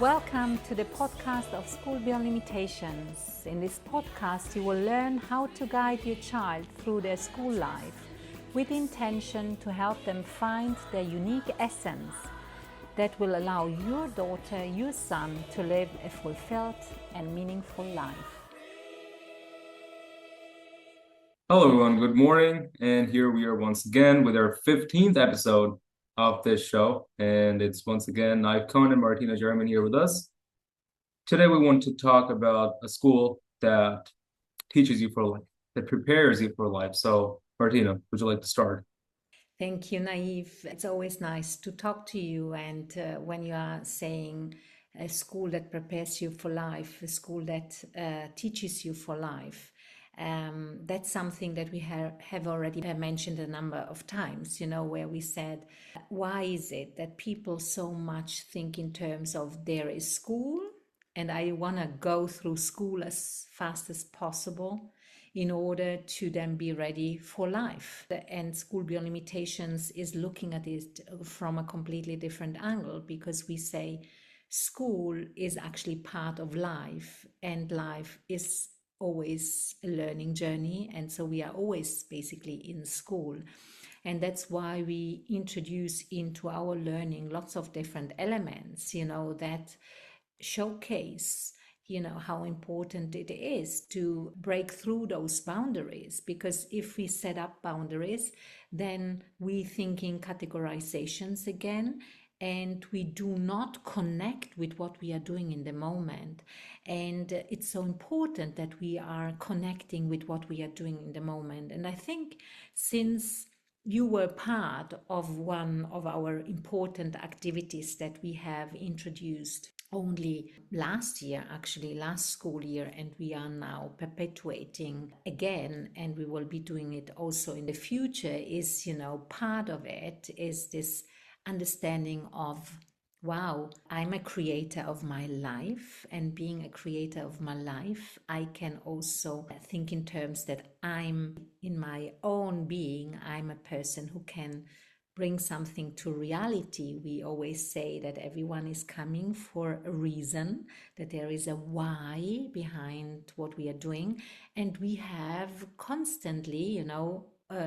Welcome to the podcast of School Beyond Limitations. In this podcast, you will learn how to guide your child through their school life with the intention to help them find their unique essence that will allow your daughter, your son to live a fulfilled and meaningful life. Hello everyone, good morning, and here we are once again with our 15th episode of this show, and it's once again Nayeef and Martina Geromin here with us. Today we want to talk about a school that teaches you for life, that prepares you for life. So Martina, would you like to start? Thank you, Nayeef. It's always nice to talk to you, and when you are saying a school that prepares you for life, a school that teaches you for life, that's something that we have already mentioned a number of times, where we said, why is it that people so much think in terms of there is school and I want to go through school as fast as possible in order to then be ready for life? And School Beyond Limitations is looking at it from a completely different angle, because we say school is actually part of life, and life is always a learning journey, and so we are always basically in school. And that's why we introduce into our learning lots of different elements, that showcase how important it is to break through those boundaries. Because if we set up boundaries, then we think in categorizations again, and we do not connect with what we are doing in the moment. And it's so important that we are connecting with what we are doing in the moment. And I think since you were part of one of our important activities that we have introduced only last year, actually last school year, and we are now perpetuating again, and we will be doing it also in the future, is, part of it is this understanding of, wow, I'm a creator of my life, and being a creator of my life, I can also think in terms that I'm, in my own being, I'm a person who can bring something to reality. We always say that everyone is coming for a reason, that there is a why behind what we are doing, and we have constantly,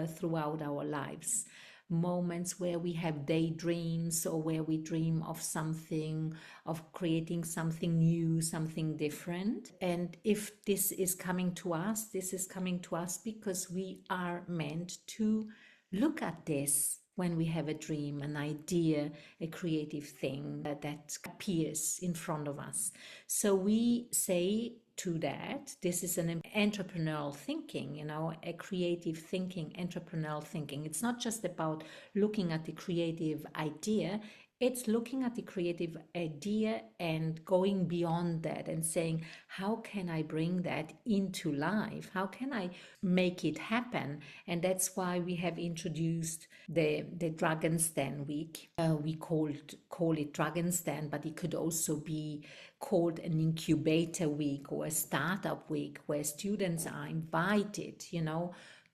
throughout our lives, moments where we have daydreams, or where we dream of something, of creating something new, something different. And if this is coming to us, this is coming to us because we are meant to look at this when we have a dream, an idea, a creative thing that appears in front of us. So we say to that, this is an entrepreneurial thinking, a creative thinking, entrepreneurial thinking. It's not just about looking at the creative idea, it's looking at the creative idea and going beyond that and saying, how can I bring that into life? How can I make it happen? And that's why we have introduced the Dragon's Den week. We call it Dragon's Den, but it could also be called an incubator week or a startup week, where students are invited,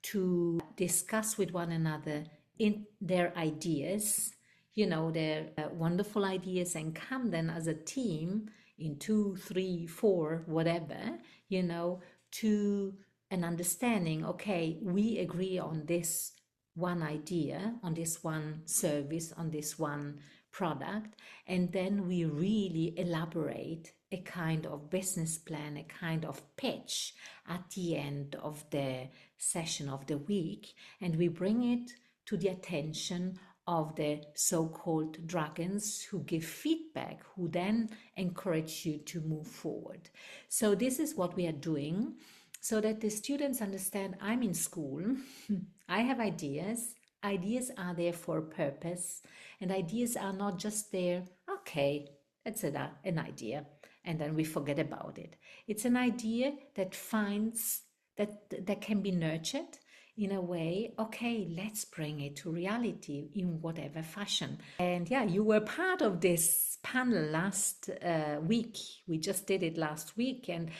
to discuss with one another in their ideas, their wonderful ideas, and come then as a team in 2, 3, 4, whatever, to an understanding. Okay, we agree on this one idea, on this one service, on this one product, and then we really elaborate a kind of business plan, a kind of pitch at the end of the session of the week, and we bring it to the attention of the so-called dragons, who give feedback, who then encourage you to move forward. So this is what we are doing, so that the students understand, I'm in school, I have ideas. Ideas are there for a purpose, and ideas are not just there, okay, that's an idea, and then we forget about it. It's an idea that finds that can be nurtured in a way, okay, let's bring it to reality in whatever fashion. And yeah, you were part of this panel last week. We just did it last week. And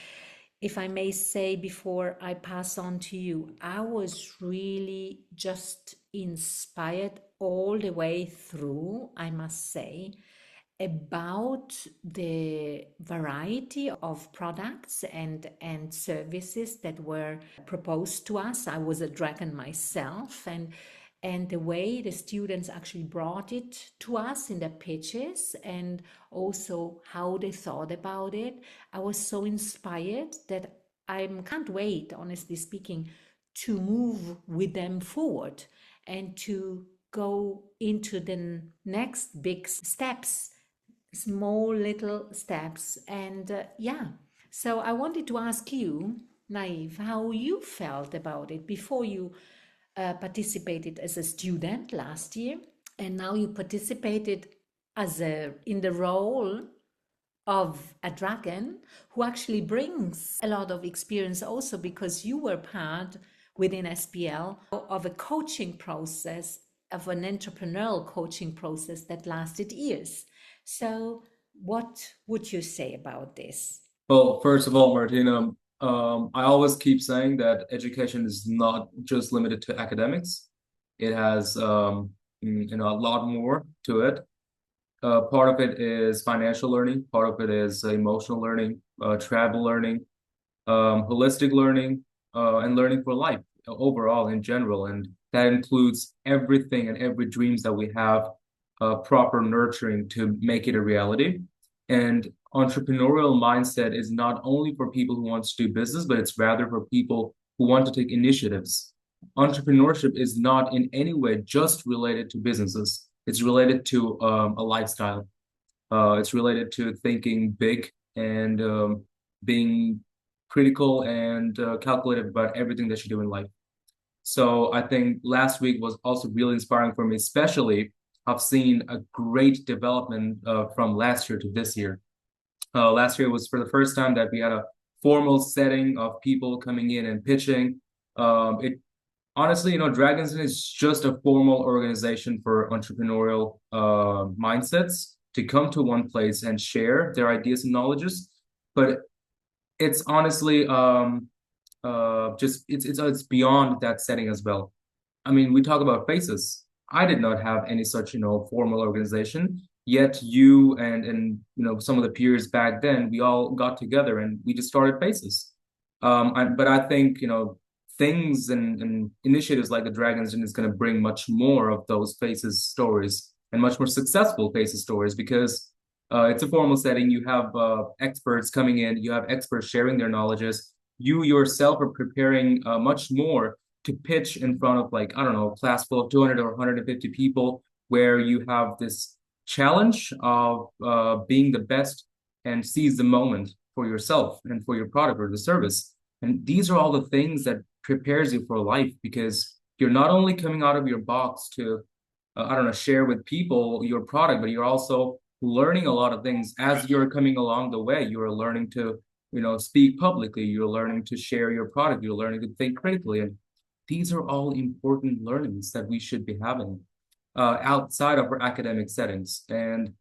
if I may say, before I pass on to you, I was really just inspired all the way through, I must say. about the variety of products and services that were proposed to us. I was a dragon myself, and the way the students actually brought it to us in their pitches and also how they thought about it. I was so inspired that I can't wait, honestly speaking, to move with them forward and to go into the next big steps, small little steps. And yeah, so I wanted to ask you, Nayeef, how you felt about it before you participated as a student last year, and now you participated as a in the role of a dragon who actually brings a lot of experience also because you were part within SBL of a coaching process, of an entrepreneurial coaching process that lasted years. So what would you say about this? Well, first of all, Martina, I always keep saying that education is not just limited to academics. It has, a lot more to it. Part of it is financial learning. Part of it is emotional learning, travel learning, holistic learning, and learning for life overall in general. And that includes everything and every dreams that we have, proper nurturing to make it a reality. And entrepreneurial mindset is not only for people who want to do business, but it's rather for people who want to take initiatives. Entrepreneurship is not in any way just related to businesses. It's related to a lifestyle. It's related to thinking big and being critical and calculated about everything that you do in life. So I think last week was also really inspiring for me, especially I've seen a great development from last year to this year. Last year was for the first time that we had a formal setting of people coming in and pitching. It honestly, Dragon's Den is just a formal organization for entrepreneurial mindsets to come to one place and share their ideas and knowledges. But it's honestly just it's beyond that setting as well. I mean, we talk about faces. I did not have any such, formal organization. Yet you and some of the peers back then, we all got together and we just started faces. But I think, things and initiatives like the Dragon's Den is going to bring much more of those faces stories and much more successful faces stories because it's a formal setting. You have experts coming in, you have experts sharing their knowledges. You yourself are preparing much more to pitch in front of, like, I don't know, a class full of 200 or 150 people where you have this challenge of being the best and seize the moment for yourself and for your product or the service. And these are all the things that prepares you for life because you're not only coming out of your box to, I don't know, share with people your product, but you're also learning a lot of things as you're coming along the way. You're learning to, speak publicly. You're learning to share your product. You're learning to think critically. And these are all important learnings that we should be having outside of our academic settings. And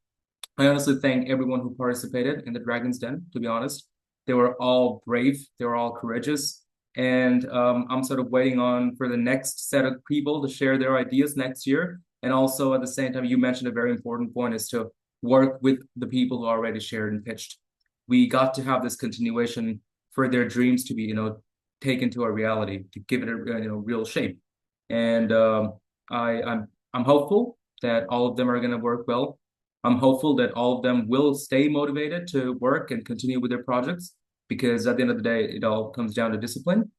I honestly thank everyone who participated in the Dragon's Den, to be honest. They were all brave, they were all courageous. And I'm sort of waiting on for the next set of people to share their ideas next year. And also at the same time, you mentioned a very important point is to work with the people who already shared and pitched. We got to have this continuation for their dreams to be, taken to a reality, to give it a real shape. And I'm hopeful that all of them are going to work well. I'm hopeful that all of them will stay motivated to work and continue with their projects because at the end of the day, it all comes down to discipline.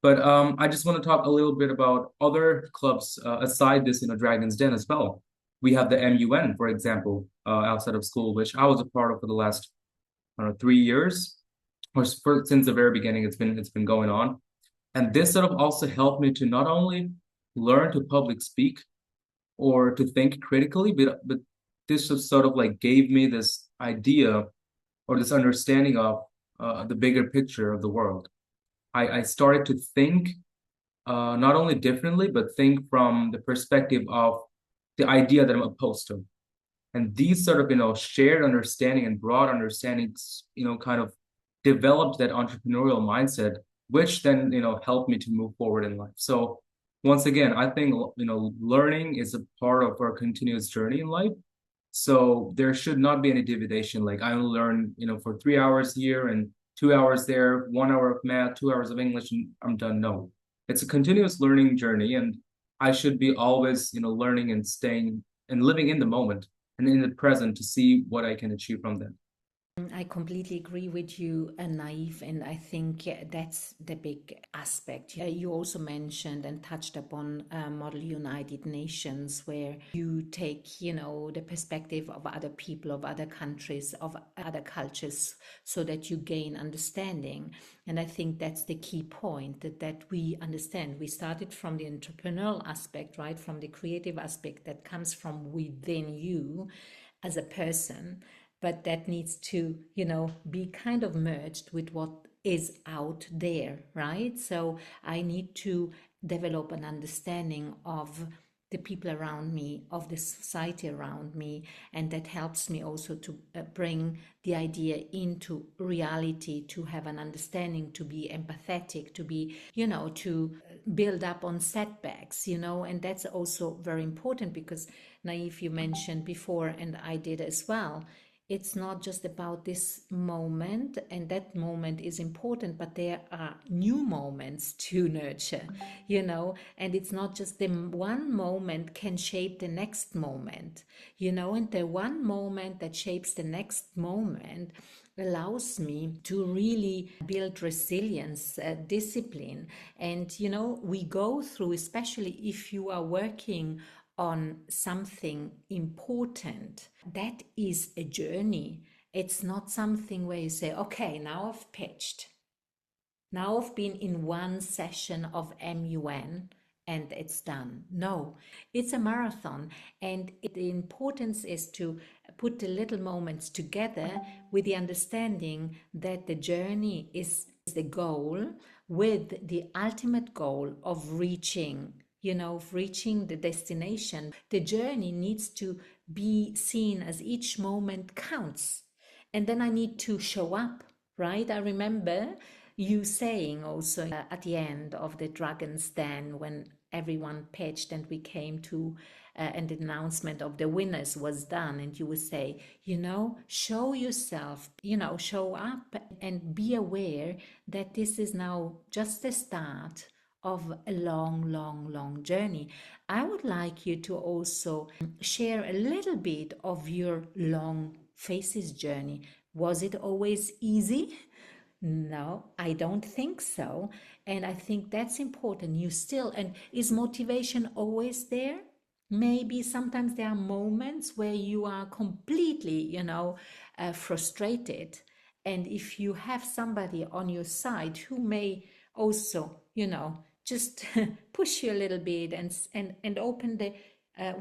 But I just want to talk a little bit about other clubs aside this, Dragon's Den as well. We have the MUN, for example, outside of school, which I was a part of for the last, I don't know, 3 years, or since the very beginning. It's been going on, and this sort of also helped me to not only learn to public speak or to think critically, but this just sort of like gave me this idea or this understanding of the bigger picture of the world. I started to think not only differently, but think from the perspective of the idea that I'm opposed to. And these sort of, shared understanding and broad understandings, kind of developed that entrepreneurial mindset, which then, helped me to move forward in life. So once again, I think, learning is a part of our continuous journey in life. So there should not be any division. Like I only learn, for 3 hours here and 2 hours there, 1 hour of math, 2 hours of English, and I'm done. No, it's a continuous learning journey, and I should be always, learning and staying and living in the moment and in the present to see what I can achieve from that. I completely agree with you, Naif, and I think that's the big aspect. You also mentioned and touched upon Model United Nations, where you take, the perspective of other people, of other countries, of other cultures, so that you gain understanding. And I think that's the key point, that we understand. We started from the entrepreneurial aspect, right? From the creative aspect that comes from within you as a person, but that needs to, be kind of merged with what is out there, right? So I need to develop an understanding of the people around me, of the society around me, and that helps me also to bring the idea into reality, to have an understanding, to be empathetic, to be, to build up on setbacks, and that's also very important because, Naif, you mentioned before, and I did as well, it's not just about this moment, and that moment is important, but there are new moments to nurture, and it's not just the one moment can shape the next moment, and the one moment that shapes the next moment allows me to really build resilience, discipline. And, we go through, especially if you are working on something important, that is a journey. It's not something where you say, okay, now I've pitched. Now I've been in one session of MUN and it's done. No, it's a marathon. And the importance is to put the little moments together with the understanding that the journey is the goal, with the ultimate goal of reaching, reaching the destination. The journey needs to be seen as each moment counts. And then I need to show up, right? I remember you saying also at the end of the Dragon's Den, when everyone pitched and we came to and the announcement of the winners was done, and you would say, show yourself, show up and be aware that this is now just the start of a long, long, long journey. I would like you to also share a little bit of your long faces journey. Was it always easy? No, I don't think so. And I think that's important. You still, and is motivation always there? Maybe sometimes there are moments where you are completely, frustrated. And if you have somebody on your side who may also, just push you a little bit and open the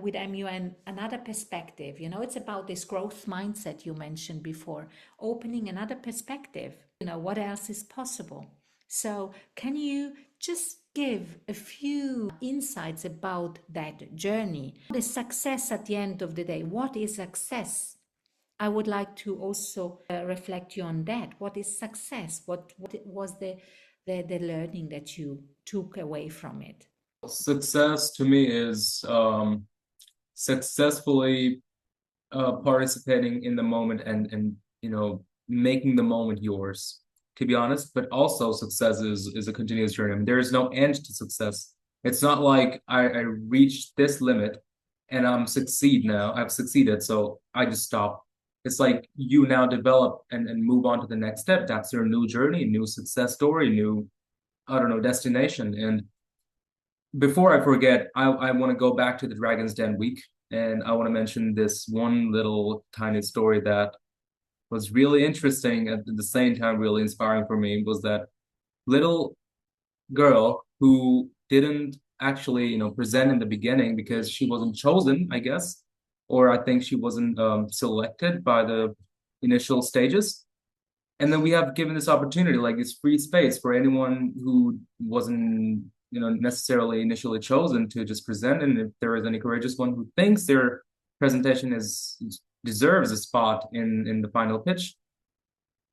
with MUN another perspective. It's about this growth mindset you mentioned before, opening another perspective. What else is possible? So can you just give a few insights about that journey? The success at the end of the day. What is success? I would like to also reflect you on that. What is success? What was the learning that you took away from it? Success to me is successfully participating in the moment and making the moment yours, to be honest. But also success is a continuous journey. I mean, there is no end to success. It's not like I reached this limit and I've succeeded, so I just stop. It's like you now develop and move on to the next step. That's your new journey, new success story, new, I don't know, destination. And before I forget, I want to go back to the Dragon's Den week, and I want to mention this one little tiny story that was really interesting at the same time really inspiring for me. Was that little girl who didn't actually, present in the beginning because she wasn't chosen, I guess, or I think she wasn't selected by the initial stages. And then we have given this opportunity, like this free space for anyone who wasn't, necessarily initially chosen to just present. And if there is any courageous one who thinks their presentation deserves a spot in the final pitch.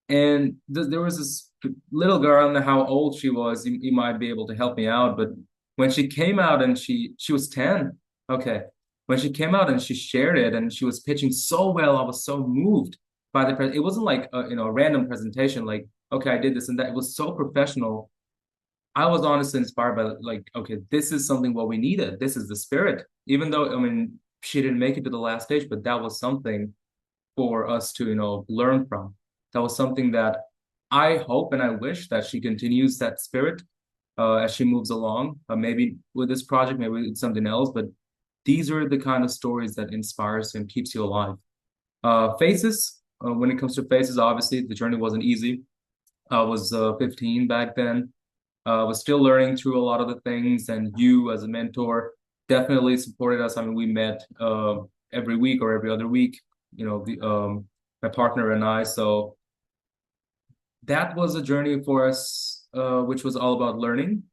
And there was this little girl, I don't know how old she was. You might be able to help me out, but when she came out and she was 10, okay. when she came out and she shared it and she was pitching so well, I was so moved by it wasn't like a random presentation, like, okay, I did this and that. It was so professional. I was honestly inspired by like, okay, this is something what we needed. This is the spirit. Even though, I mean, she didn't make it to the last stage, but that was something for us to, learn from. That was something that I hope and I wish that she continues that spirit as she moves along. Maybe with this project, maybe with something else, but these are the kind of stories that inspires and keeps you alive. Faces, when it comes to faces, obviously the journey wasn't easy. I was 15 back then. Was still learning through a lot of the things, and you as a mentor definitely supported us. I mean, we met every week or every other week, my partner and I. So that was a journey for us, which was all about learning,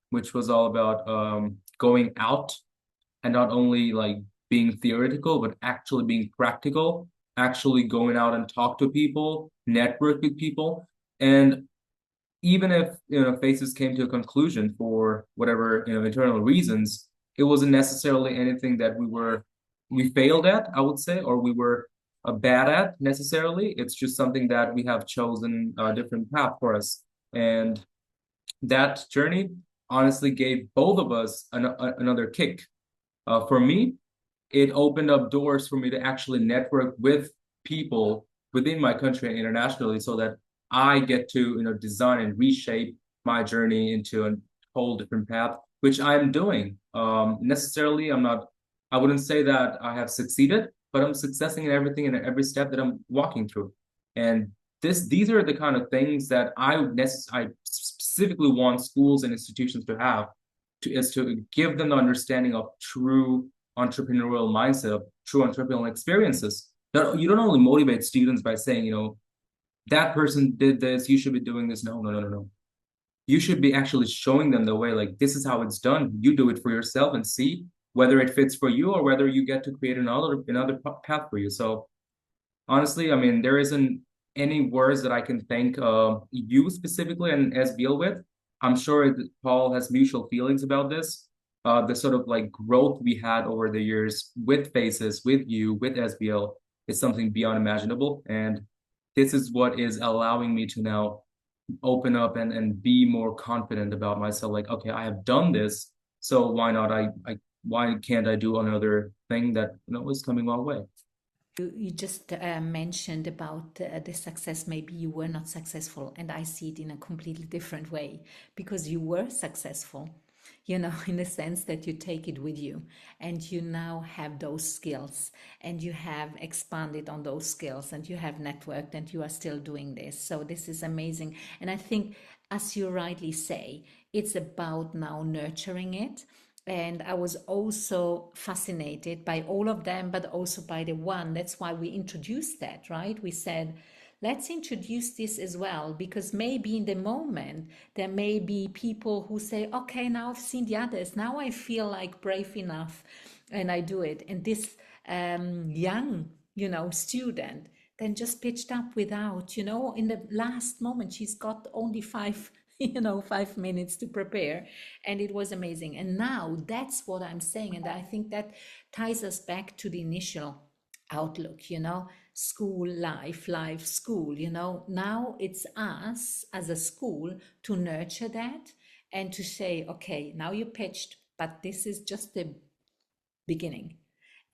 which was all about going out and not only like being theoretical, but actually being practical, actually going out and talk to people, network with people. And even if faces came to a conclusion for whatever internal reasons, it wasn't necessarily anything that we failed at, I would say, or we were bad at necessarily. It's just something that we have chosen a different path for us, and that journey honestly gave both of us another kick. For me, it opened up doors for me to actually network with people within my country and internationally so that I get to, design and reshape my journey into a whole different path, which I'm doing. Necessarily, I wouldn't say that I have succeeded, but I'm successing in everything and every step that I'm walking through. And these are the kind of things that I specifically want schools and institutions to have, is to give them the understanding of true entrepreneurial mindset, of true entrepreneurial experiences. You don't only motivate students by saying, that person did this, you should be doing this. No, no, no, no, no. You should be actually showing them the way, like, this is how it's done. You do it for yourself and see whether it fits for you or whether you get to create another path for you. So honestly, I mean, there isn't any words that I can thank you specifically and SBL with. I'm sure Paul has mutual feelings about this. The sort of like growth we had over the years with Faces, with you, with SBL is something beyond imaginable. And this is what is allowing me to now open up and be more confident about myself. Like, okay, I have done this, so why not? Why can't I do another thing that is coming my way? You just mentioned about the success. Maybe you were not successful, and I see it in a completely different way because you were successful, in the sense that you take it with you and you now have those skills and you have expanded on those skills and you have networked and you are still doing this. So, this is amazing. And I think, as you rightly say, it's about now nurturing it. And I was also fascinated by all of them, but also by the one. That's why we introduced that, right? We said, let's introduce this as well, because maybe in the moment there may be people who say, okay, now I've seen the others. Now I feel like brave enough and I do it. And this young, student then just pitched up without, in the last moment, she's got only 5 minutes to prepare, and it was amazing. And now that's what I'm saying, and I think that ties us back to the initial outlook, school life, school, now it's us as a school to nurture that and to say, okay, now you pitched, but this is just the beginning,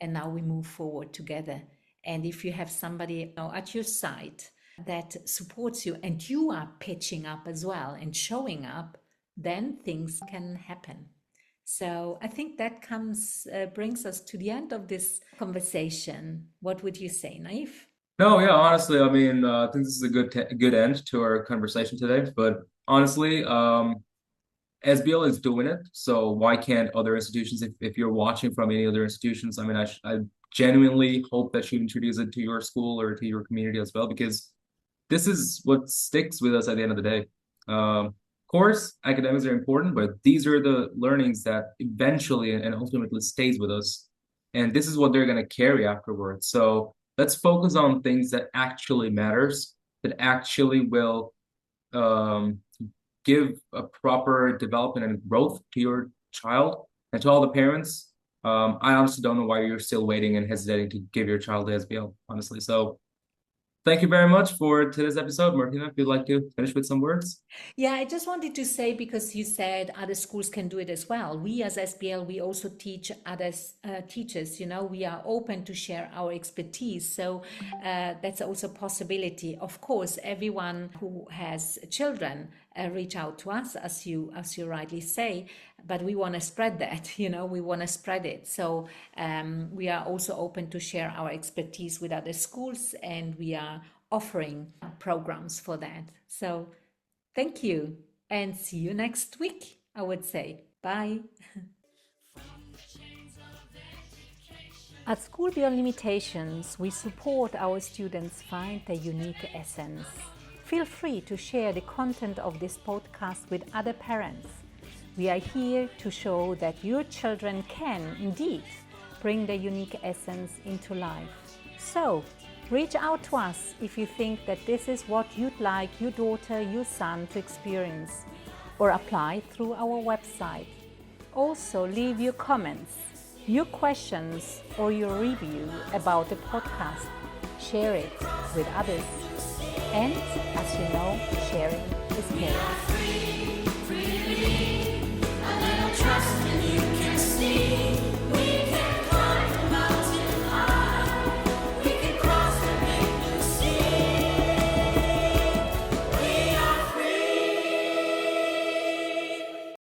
and now we move forward together. And if you have somebody, at your side that supports you and you are pitching up as well and showing up, then things can happen. So I think that brings us to the end of this conversation. What would you say, Naif? No, yeah, honestly, I mean, I think this is a good end to our conversation today. But honestly, SBL is doing it, so why can't other institutions? If you're watching from any other institutions, I mean, I genuinely hope that you introduce it to your school or to your community as well, because this is what sticks with us at the end of the day. Of course, academics are important, but these are the learnings that eventually and ultimately stays with us, and this is what they're going to carry afterwards. So let's focus on things that actually matters, that actually will um, give a proper development and growth to your child. And to all the parents, I honestly don't know why you're still waiting and hesitating to give your child the SBL, honestly. So thank you very much for today's episode. Martina, if you'd like to finish with some words. Yeah, I just wanted to say, because you said other schools can do it as well. We as SBL, we also teach other teachers, we are open to share our expertise. So that's also a possibility. Of course, everyone who has children reach out to us, as you rightly say, but we want to spread that, we want to spread it. So we are also open to share our expertise with other schools, and we are offering programs for that. So thank you, and see you next week, I would say. Bye. At School Beyond Limitations, we support our students find their unique essence. Feel free to share the content of this podcast with other parents. We are here to show that your children can, indeed, bring their unique essence into life. So, reach out to us if you think that this is what you'd like your daughter, your son to experience, or apply through our website. Also, leave your comments, your questions, or your review about the podcast. Share it with others. And as you know, sharing is caring.